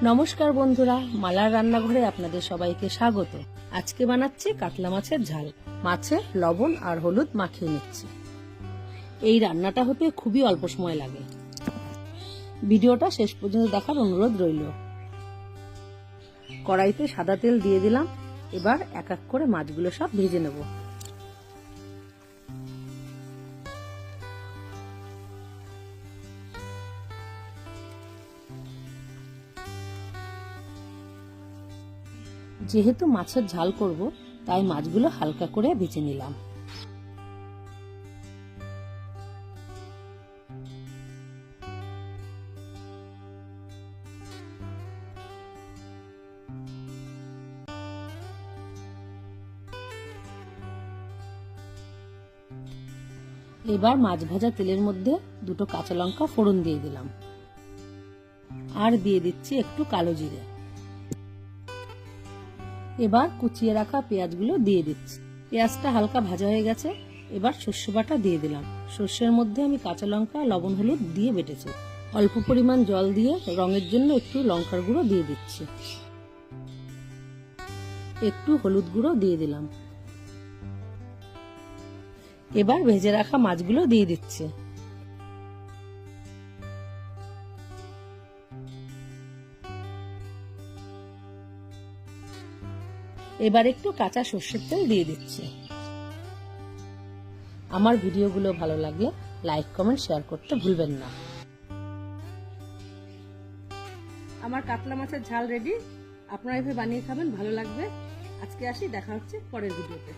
নমস্কার বন্ধুরা, মালার রান্নাঘরে আপনাদের সবাইকে স্বাগত। আজকে বানাচ্ছি কাতলা মাছের ঝাল। মাছে লবণ আর হলুদ মাখিয়ে নিচ্ছি। এই রান্নাটা হতে খুবই অল্প সময় লাগে। ভিডিওটা শেষ পর্যন্ত দেখার অনুরোধ রইল। কড়াইতে সাদা তেল দিয়ে দিলাম। এবার এক এক করে মাছগুলো সব ভেজে নেব। যেহেতু মাছের ঝাল করব, তাই মাছগুলো হালকা করে ভেজে নিলাম। এবার মাছ ভাজা তেলের মধ্যে দুটো কাঁচা লঙ্কা ফোড়ন দিয়ে দিলাম, আর দিয়ে দিচ্ছি একটু কালো জিরে। এবার কুচিয়ে রাখা পেঁয়াজগুলো দিয়ে দিচ্ছি। পেঁয়াজটা হালকা ভাজা হয়ে গেছে। এবার সর্ষে বাটা দিয়ে দিলাম। সর্ষের মধ্যে আমি কাঁচা লঙ্কা, লবণ, হলুদ দিয়ে বেটেছি। অল্প পরিমাণ জল দিয়ে রঙের জন্য একটু লঙ্কার গুঁড়ো দিয়ে দিচ্ছি। একটু হলুদ গুঁড়ো দিয়ে দিলাম। এবার ভেজে রাখা মাছগুলো দিয়ে দিচ্ছি। এবার একটু কাঁচা সর্ষের তেল দিয়ে দিচ্ছি। আমার ভিডিওগুলো ভালো লাগলে লাইক, কমেন্ট, শেয়ার করতে ভুলবেন না। আমার কাতলা মাছের ঝাল রেডি। আপনারা এভাবে বানিয়ে খাবেন, ভালো লাগবে। আজকে আসি, দেখা হচ্ছে পরের ভিডিওতে।